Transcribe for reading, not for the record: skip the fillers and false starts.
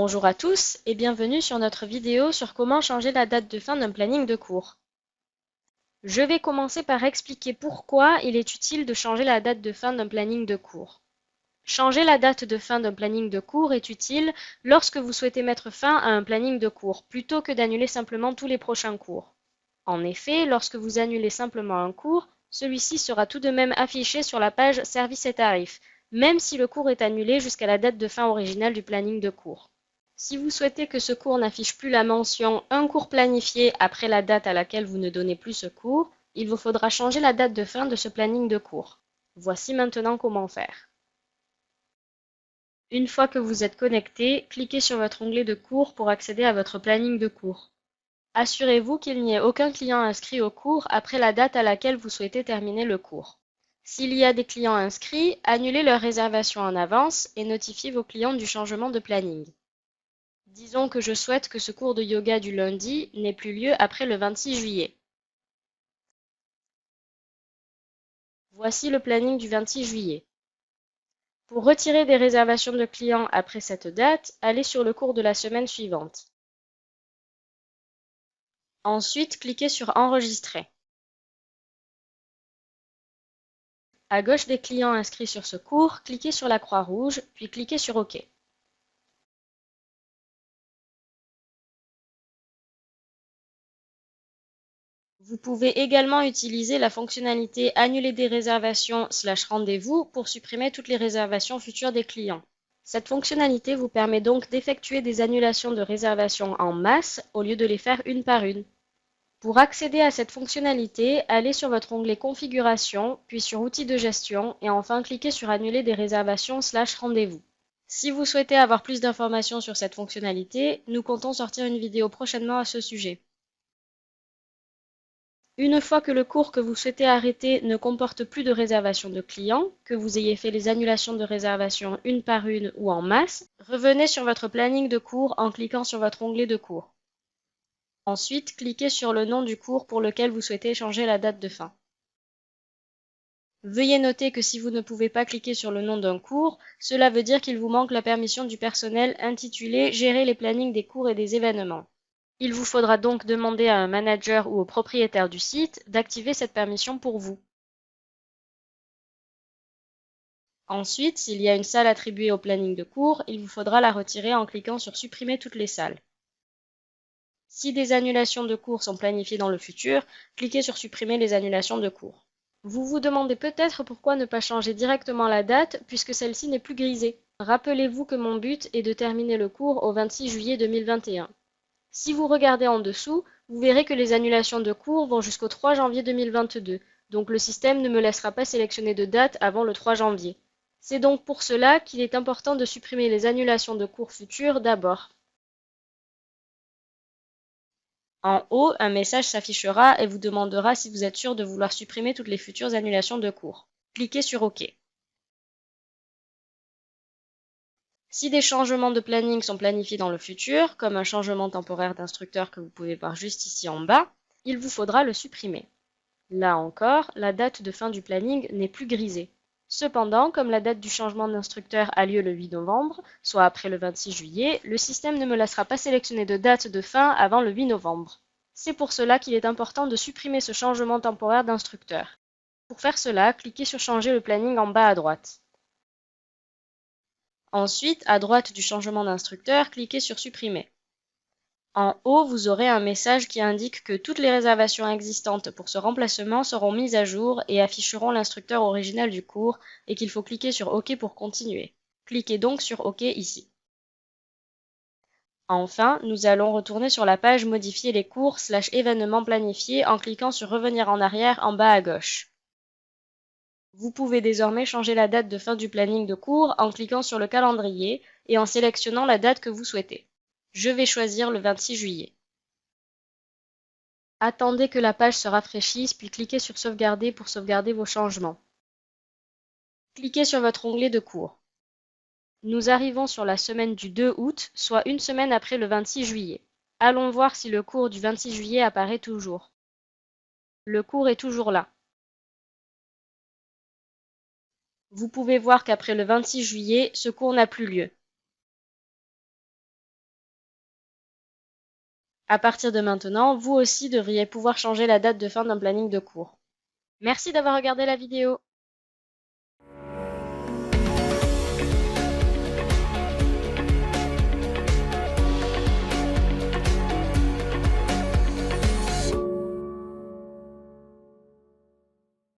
Bonjour à tous et bienvenue sur notre vidéo sur comment changer la date de fin d'un planning de cours. Je vais commencer par expliquer pourquoi il est utile de changer la date de fin d'un planning de cours. Changer la date de fin d'un planning de cours est utile lorsque vous souhaitez mettre fin à un planning de cours plutôt que d'annuler simplement tous les prochains cours. En effet, lorsque vous annulez simplement un cours, celui-ci sera tout de même affiché sur la page Services et tarifs, même si le cours est annulé jusqu'à la date de fin originale du planning de cours. Si vous souhaitez que ce cours n'affiche plus la mention « Un cours planifié » après la date à laquelle vous ne donnez plus ce cours, il vous faudra changer la date de fin de ce planning de cours. Voici maintenant comment faire. Une fois que vous êtes connecté, cliquez sur votre onglet de cours pour accéder à votre planning de cours. Assurez-vous qu'il n'y ait aucun client inscrit au cours après la date à laquelle vous souhaitez terminer le cours. S'il y a des clients inscrits, annulez leur réservation en avance et notifiez vos clients du changement de planning. Disons que je souhaite que ce cours de yoga du lundi n'ait plus lieu après le 26 juillet. Voici le planning du 26 juillet. Pour retirer des réservations de clients après cette date, allez sur le cours de la semaine suivante. Ensuite, cliquez sur Enregistrer. À gauche des clients inscrits sur ce cours, cliquez sur la croix rouge, puis cliquez sur OK. Vous pouvez également utiliser la fonctionnalité Annuler des réservations / rendez-vous pour supprimer toutes les réservations futures des clients. Cette fonctionnalité vous permet donc d'effectuer des annulations de réservations en masse au lieu de les faire une par une. Pour accéder à cette fonctionnalité, allez sur votre onglet Configuration, puis sur Outils de gestion et enfin cliquez sur Annuler des réservations / rendez-vous. Si vous souhaitez avoir plus d'informations sur cette fonctionnalité, nous comptons sortir une vidéo prochainement à ce sujet. Une fois que le cours que vous souhaitez arrêter ne comporte plus de réservation de clients, que vous ayez fait les annulations de réservation une par une ou en masse, revenez sur votre planning de cours en cliquant sur votre onglet de cours. Ensuite, cliquez sur le nom du cours pour lequel vous souhaitez changer la date de fin. Veuillez noter que si vous ne pouvez pas cliquer sur le nom d'un cours, cela veut dire qu'il vous manque la permission du personnel intitulée « Gérer les plannings des cours et des événements ». Il vous faudra donc demander à un manager ou au propriétaire du site d'activer cette permission pour vous. Ensuite, s'il y a une salle attribuée au planning de cours, il vous faudra la retirer en cliquant sur Supprimer toutes les salles. Si des annulations de cours sont planifiées dans le futur, cliquez sur Supprimer les annulations de cours. Vous vous demandez peut-être pourquoi ne pas changer directement la date puisque celle-ci n'est plus grisée. Rappelez-vous que mon but est de terminer le cours au 26 juillet 2021. Si vous regardez en dessous, vous verrez que les annulations de cours vont jusqu'au 3 janvier 2022, donc le système ne me laissera pas sélectionner de date avant le 3 janvier. C'est donc pour cela qu'il est important de supprimer les annulations de cours futurs d'abord. En haut, un message s'affichera et vous demandera si vous êtes sûr de vouloir supprimer toutes les futures annulations de cours. Cliquez sur OK. Si des changements de planning sont planifiés dans le futur, comme un changement temporaire d'instructeur que vous pouvez voir juste ici en bas, il vous faudra le supprimer. Là encore, la date de fin du planning n'est plus grisée. Cependant, comme la date du changement d'instructeur a lieu le 8 novembre, soit après le 26 juillet, le système ne me laissera pas sélectionner de date de fin avant le 8 novembre. C'est pour cela qu'il est important de supprimer ce changement temporaire d'instructeur. Pour faire cela, cliquez sur Changer le planning en bas à droite. Ensuite, à droite du changement d'instructeur, cliquez sur Supprimer. En haut, vous aurez un message qui indique que toutes les réservations existantes pour ce remplacement seront mises à jour et afficheront l'instructeur original du cours et qu'il faut cliquer sur OK pour continuer. Cliquez donc sur OK ici. Enfin, nous allons retourner sur la page Modifier les cours / événements planifiés en cliquant sur Revenir en arrière en bas à gauche. Vous pouvez désormais changer la date de fin du planning de cours en cliquant sur le calendrier et en sélectionnant la date que vous souhaitez. Je vais choisir le 26 juillet. Attendez que la page se rafraîchisse puis cliquez sur Sauvegarder pour sauvegarder vos changements. Cliquez sur votre onglet de cours. Nous arrivons sur la semaine du 2 août, soit une semaine après le 26 juillet. Allons voir si le cours du 26 juillet apparaît toujours. Le cours est toujours là. Vous pouvez voir qu'après le 26 juillet, ce cours n'a plus lieu. À partir de maintenant, vous aussi devriez pouvoir changer la date de fin d'un planning de cours. Merci d'avoir regardé la vidéo.